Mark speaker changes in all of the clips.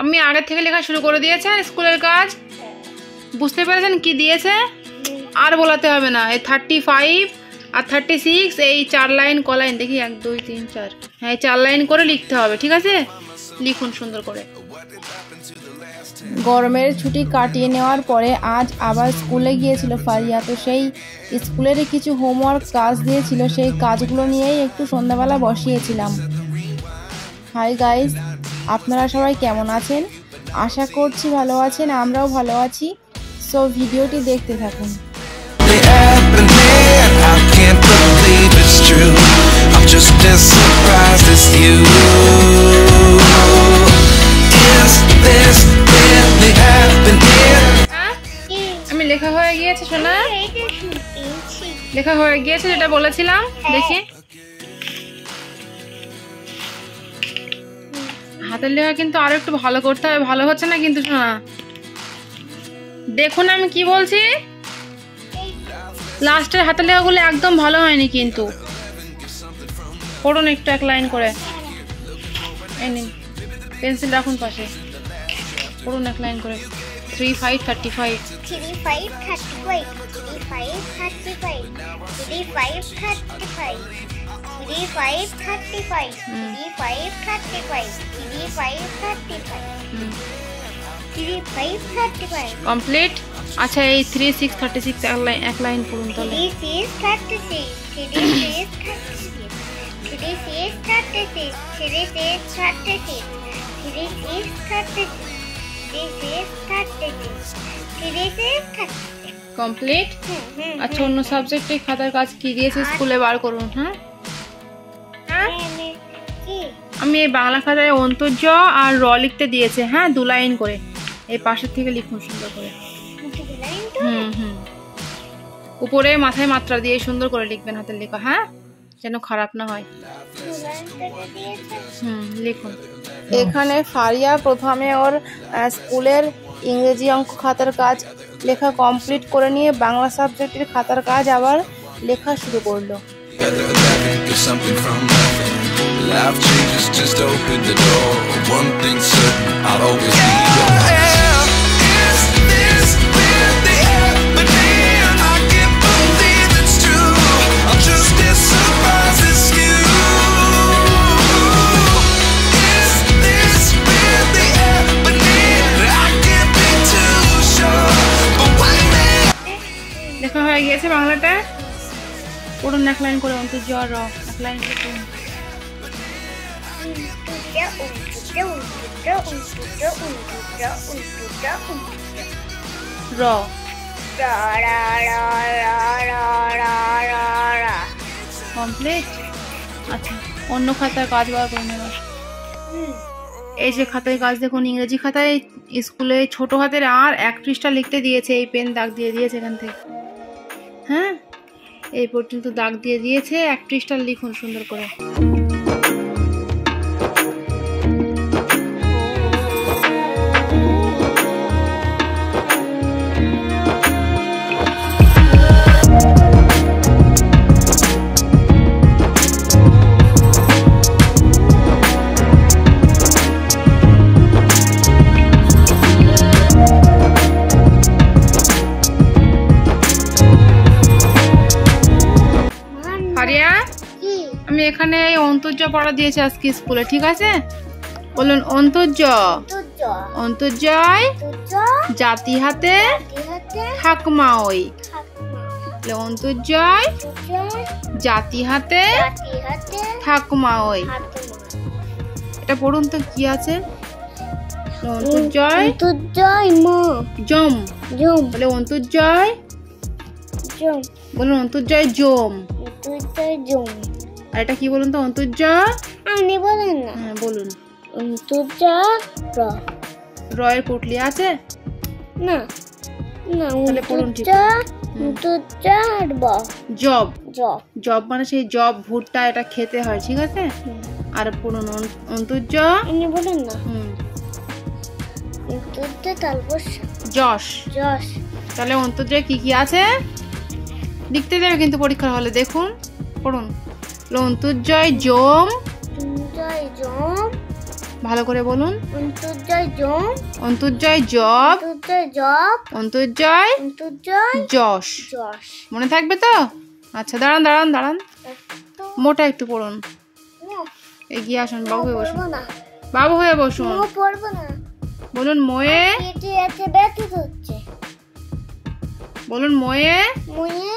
Speaker 1: আমি আগে থেকে লেখা শুরু করে দিয়েছেন স্কুলের কাজ? বুঝতে পেরেছেন কি দিয়েছে? আর বলাতে হবে না। এই 35 আর 36 এই 4 লাইন কলাইন দেখি 1 2 3 4, হ্যাঁ 4 লাইন করে লিখতে হবে, ঠিক আছে? লিখুন সুন্দর করে।
Speaker 2: গরমের ছুটি কাটিয়ে নেওয়ার পরে আজ আবার স্কুলে গিয়েছিল ফারিয়া। তো সেই স্কুলের কিছু হোমওয়ার্ক কাজ দিয়েছিল, সেই কাজগুলো নিয়েই একটু সন্ধ্যাবেলা বসিয়েছিলাম। হাই গাইস, আপনারা সবাই কেমন আছেন? আশা করছি ভালো আছেন, আমরাও ভালো আছি। সো ভিডিওটি দেখতে থাকুন।
Speaker 1: আমি লেখা হয়ে গিয়েছে শোনা, লেখা হয়ে গিয়েছে যেটা বলেছিলাম। দেখি হাতের লেখা কিন্তু আরো একটু ভালো করতে হবে, ভালো হচ্ছে না কিন্তু শোনা। দেখুন আমি কি বলছি, লাস্টের হাতের লেখাগুলো একদম ভালো হয়নি কিন্তু। পড়ুন একটু 1 লাইন করে। এই নিন পেন্সিল রাখুন পাশে, পড়ুন 1 লাইন করে। 3 5 35
Speaker 3: 3 5 35 3 5 35 3 5 35 3 5 35 3 5 35 3 5 35 3 5 35
Speaker 1: কমপ্লিট। আচ্ছা এই 3 6 36 এক লাইন পড়ুন তাহলে।
Speaker 3: 3 6 36 3 6 36 3 6 36 3 6 36 3 6 36
Speaker 1: কমপ্লিট। আচ্ছা অন্য সাবজেক্টে খাতার কাজ কি দিয়েছে স্কুলে বার করুন। হ্যাঁ আমি এই বাংলা খাতায় অন্তর্য আর র লিখতে দিয়েছে, হ্যাঁ 2 লাইন করে। এই পাশের থেকে লিখুন সুন্দর করে। উপরে মাথায় মাত্রা দিয়ে সুন্দর করে লিখবেন হাতের লেখা, হ্যাঁ যেন খারাপ না হয়। লিখুন।
Speaker 2: এখানে ফারিয়া প্রথমে ওর স্কুলের ইংরেজি অঙ্ক খাতার কাজ লেখা কমপ্লিট করে নিয়ে বাংলা সাবজেক্টের খাতার কাজ আবার লেখা শুরু করলো।
Speaker 1: লেখা হয়ে গিয়েছে বাংলাটা, পড়ুন 1 লাইন করে অন্তর্য আর র 1 লাইন করে পড়ুন। র কমপ্লিট। আচ্ছা অন্য খাতার কাজ বার করে নেব। এই যে খাতায় কাজ দেখুন, ইংরেজি খাতায় স্কুলে ছোট হাতের আর 1 পৃষ্ঠা লিখতে দিয়েছে। এই পেন দাগ দিয়ে দিয়েছে এখান থেকে, হ্যাঁ এই পর্যন্ত দাগ দিয়ে দিয়েছে। 1 পৃষ্ঠা লিখুন সুন্দর করে। আমি এখানে অন্তর্য পড়া দিয়েছি আজকে স্কুলে, ঠিক আছে? বলুন অন্তর্য। অন্তর্জয় জাতি হাতে ঠাকমা ওই। অন্তর্জয় জাতি হাতে ঠাকমা ওই। এটা পড়ুন তো কি আছে। অন্তর্জয় জম বলে অন্তর্জয় জম, বলুন অন্তর্জয় জম। আর এটা কি বলুন তো অন্তর্য?
Speaker 3: আপনি বলেন না।
Speaker 1: হ্যাঁ বলুন।
Speaker 3: অন্তর্য র।
Speaker 1: র এর পুটলি আছে
Speaker 3: না না,
Speaker 1: তাহলে পড়ুন ঠিক।
Speaker 3: অন্তর্য আর ব।
Speaker 1: জব।
Speaker 3: জব
Speaker 1: জব মানে সেই জব ভুট্টা, এটা খেতে হয়, ঠিক আছে? আর পড়ুন অন্তর্য।
Speaker 3: আপনি বলেন না। অন্তর্য তারপর
Speaker 1: যশ।
Speaker 3: যশ।
Speaker 1: তাহলে অন্তর্জয় কি কি আছে লিখতে দেবে কিন্তু পরীক্ষার হলে। দেখুন পড়ুন। অন্তর্জয় জম ভালো করে বলুন।
Speaker 3: অন্তর্জয় জম,
Speaker 1: অন্তর্জয় জব,
Speaker 3: অন্তর্জয় জব,
Speaker 1: অন্তর্জয়
Speaker 3: অন্তর্জয়
Speaker 1: যশ।
Speaker 3: যশ।
Speaker 1: মনে থাকবে তো? আচ্ছা, দাঁড়ান দাঁড়ান দাঁড়ান, মোটা একটু পড়ুন। এগিয়ে আসুন, বাবু হয়ে বসুন,
Speaker 3: পড়বো না,
Speaker 1: বাবু হয়ে বসুন।
Speaker 3: পড়বো না।
Speaker 1: বলুন মোয়ে,
Speaker 3: পেটে আছে ব্যথা হচ্ছে।
Speaker 1: বলুন মোয়ে,
Speaker 3: মুয়ে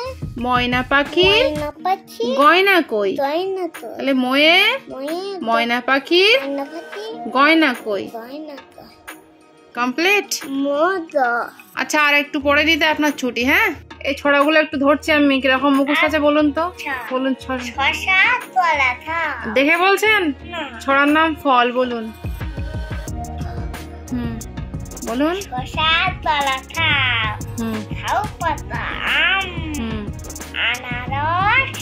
Speaker 1: ময়না পাখি
Speaker 3: না পাচ্ছি,
Speaker 1: গয়না কই।
Speaker 3: তাই না তো।
Speaker 1: তাহলে মোয়ে
Speaker 3: মুয়ে
Speaker 1: ময়না পাখির
Speaker 3: না পাচ্ছি,
Speaker 1: গয়না কই।
Speaker 3: তাই না তো।
Speaker 1: কমপ্লিট।
Speaker 3: মজা।
Speaker 1: আচ্ছা, আর একটু পড়ে দিতে আপনার ছুটি। হ্যাঁ, এই ছড়াগুলো একটু ধরছি আমি, কিরকম মুখস্থ আছে বলুন তো। বলুন
Speaker 3: শশা কলা খা।
Speaker 1: দেখে বলছেন?
Speaker 3: না,
Speaker 1: ছড়ার নাম ফল বলুন। বলুন।
Speaker 3: শশা কলা খা, খাও পাতা আম, আনারস,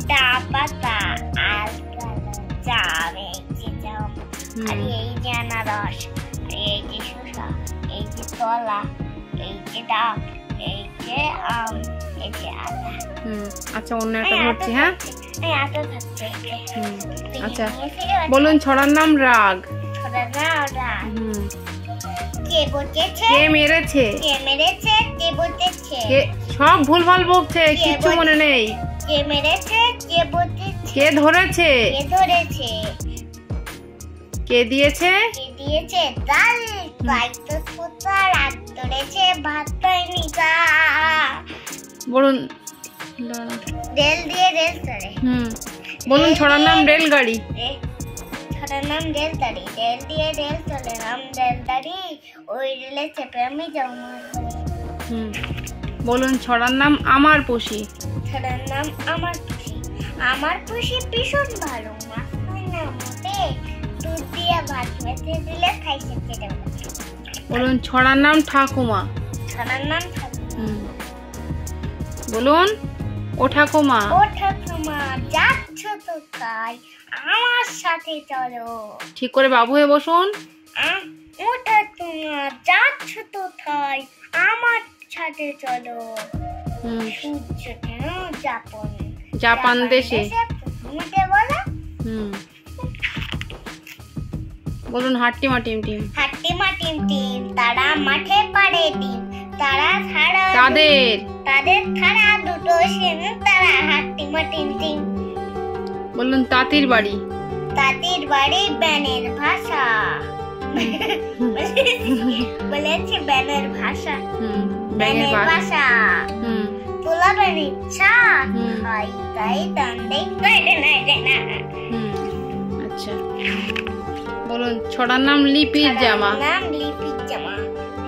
Speaker 3: ডাব পাতা, আর জাম, এই যে জাম, আর এই যে আনারস, এই যে শশা, এই যে কলা, এই যে ডাব, এই যে আম, এই যে আদা।
Speaker 1: আচ্ছা, অন্য একটা ধরছি। হ্যাঁ,
Speaker 3: আটা থাকছে।
Speaker 1: আচ্ছা, বলুন ছড়ার নাম রাগ।
Speaker 3: ছড়ার নাম রাগ। কে বকেছে,
Speaker 1: কে মেরেছে,
Speaker 3: কে মেরেছে, কে বকেছে,
Speaker 1: সব ভুলভাল বকছে, কিচ্ছু মনে নেই।
Speaker 3: কে মেরেছে, কে বকেছে,
Speaker 1: কে ধরেছে,
Speaker 3: কে ধরেছে,
Speaker 1: কে দিয়েছে,
Speaker 3: কে দিয়েছে ডাল, তাই তো পোতা রাত ধরেছে, ভাত পাইনি তা।
Speaker 1: বলুন।
Speaker 3: রেল দিয়ে রেল চলে।
Speaker 1: বলুন ছড়ার নাম রেলগাড়ি।
Speaker 3: ছড়ার নাম রেলগাড়ি। রেল দিয়ে রেল চলে, নাম রেলগাড়ি, ওই রেলে চেপে আমি যাবো।
Speaker 1: বলুন ছড়ার নাম আমার পুষি।
Speaker 3: ছড়ার নাম আমার পুষি। আমার পুষি ভীষণ ভালো, মাছ হয় না মোটে, দুধ দিয়ে ভাত মেখে দিলে খাইছে খেতে।
Speaker 1: বলুন ছড়ার নাম ঠাকুমা।
Speaker 3: ছড়ার নাম ঠাকুমা।
Speaker 1: বলুন ও ঠাকুমা।
Speaker 3: ও ঠাকুমা যাচ্ছ তো তাই, আমার সাথে চলো।
Speaker 1: ঠিক করে বাবু হয়ে বসুন।
Speaker 3: ও ঠাকুমা যাচ্ছ তো তাই, আমার সাথে চলো। সূর্য কেন জাপান,
Speaker 1: জাপান দেশে।
Speaker 3: বলো।
Speaker 1: বলুন হাট্টিমা টিম টিম।
Speaker 3: হাট্টিমা টিম টিম, তারা মাঠে পাড়ে ডিম, তারা ছাড়া
Speaker 1: তাদের
Speaker 3: ছাড়া দুটো সেন, তারা হাট্টিমা টিম টিম।
Speaker 1: বলুন তাঁতির বাড়ি।
Speaker 3: তাঁতির বাড়ি ব্যানের ভাষা। বলেছে ব্যানের ভাষা, ব্যানের ভাষা। তোলাবেন ইচ্ছা, খাই তাই দান্ডে না।
Speaker 1: আচ্ছা, বলুন ছড়ার নাম লিপির জামা।
Speaker 3: নাম লিপির জামা।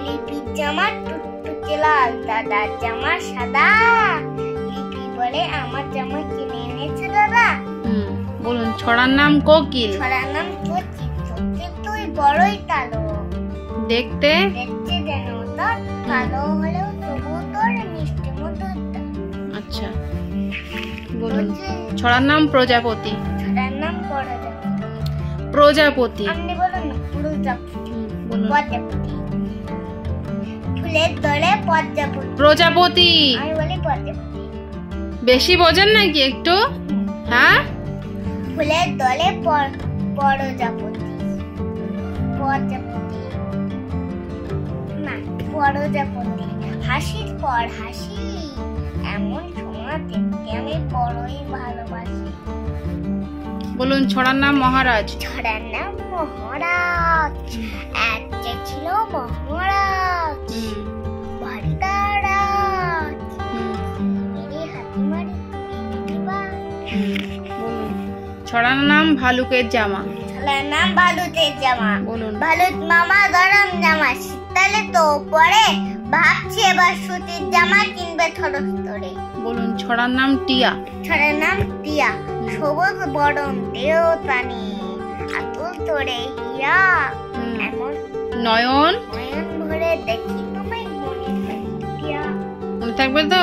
Speaker 3: লিপির জামা টুকটুকে লাল, দাদার জামা সাদা, লিপি বলে আমার জামা কিনে এনেছে দাদা।
Speaker 1: বলুন ছড়ার নাম কোকিল।
Speaker 3: ছড়ার নাম কোকিল। কোকিল তুই বড়ই কালো,
Speaker 1: দেখতে
Speaker 3: দেখতে যেন তোর কালো হলেও তবু তোর মিষ্টি মতো।
Speaker 1: আচ্ছা, বলুন ছড়ার নাম প্রজাপতি।
Speaker 3: ছড়ার নাম
Speaker 1: প্রজাপতি।
Speaker 3: আপনি বলুন না। প্রজাপতি।
Speaker 1: বলুন
Speaker 3: প্রজাপতি। ফুলের দলে প্রজাপতি।
Speaker 1: প্রজাপতি।
Speaker 3: আমি বলি প্রজাপতি।
Speaker 1: বেশি বোঝেন নাকি একটু? হ্যাঁ,
Speaker 3: ফুলের দলে প্রজাপতি। প্রজাপতি না, প্রজাপতি। হাসির পর হাসি, এমন সময় দেখতে আমি বড়ই ভালোবাসি।
Speaker 1: বলুন ছড়ার নাম মহারাজ।
Speaker 3: ছড়ার নাম মহারাজ। এক যে ছিল মহারাজ, ভারিদারাজ, মেরে হাতি মারি
Speaker 1: ছড়ার নাম ভালুকের জামা।
Speaker 3: ছড়ার নাম ভালুকের জামা।
Speaker 1: বলুন
Speaker 3: ভালুক মামা গরম জামা, শীতকালে তো পরে, ভাবছি এবার সুতির জামা কিনবে খরচ করে।
Speaker 1: বলুন ছড়ার নাম টিয়া।
Speaker 3: ছড়ার নাম টিয়া। সবুজ বরণ দেহ প্রাণী, আতুল তোরে হীরা, এমন
Speaker 1: নয়ন
Speaker 3: নয়ন ভরে দেখি তোমায়
Speaker 1: মনে থাকবে তো?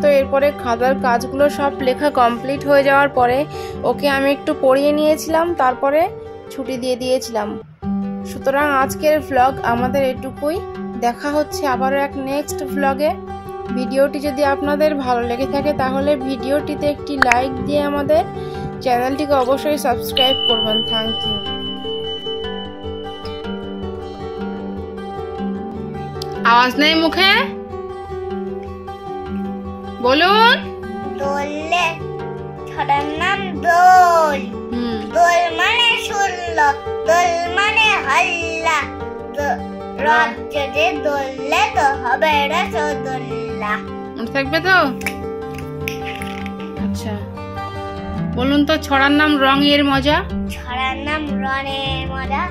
Speaker 2: তো এরপরে খাতার কাজগুলো সব লেখা কমপ্লিট হয়ে যাওয়ার পরে ওকে আমি একটু পড়িয়ে নিয়েছিলাম, তারপরে ছুটি দিয়ে দিয়েছিলাম। সুতরাং আজকের ভ্লগ আমাদের এটুকুই। দেখা হচ্ছে আবারও এক নেক্সট ভ্লগে। ভিডিওটি যদি আপনাদের ভালো লেগে থাকে তাহলে ভিডিওটিতে একটি লাইক দিয়ে আমাদের চ্যানেলটিকে অবশ্যই সাবস্ক্রাইব করবেন। Thank you.
Speaker 1: আওয়াজ নেই মুখে, বলুন।
Speaker 3: দোলে ছড়ার নাম দোল।
Speaker 1: হুম,
Speaker 3: দোল মানে শুনল, দোল মানে হল্লা, রথ যদি দোললে তো হবে রসগোল্লা।
Speaker 1: মনে থাকবে তো? আচ্ছা, বলুন তো ছড়ার নাম রঙের মজা।
Speaker 3: ছড়ার নাম রঙের মজা।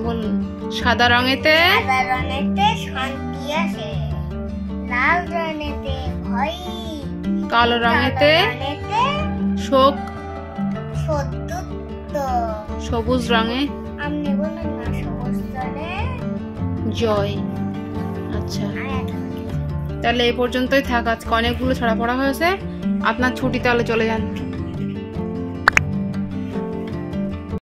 Speaker 1: বলুন। সাদা রঙেতে
Speaker 3: সাদা রঙেতে শান্তি আসে, লাল রঙেতে ভয়,
Speaker 1: কালো রঙেতে
Speaker 3: রঙেতে
Speaker 1: শোক,
Speaker 3: শত্রুত্ব।
Speaker 1: সবুজ রঙে
Speaker 3: আপনি বলুন না সবুজ রঙে
Speaker 1: জয়। আচ্ছা, তাহলে এই পর্যন্তই থাক। আজকে অনেকগুলো ছড়া পড়া হয়েছে। আপনার ছুটি, তাহলে চলে যান।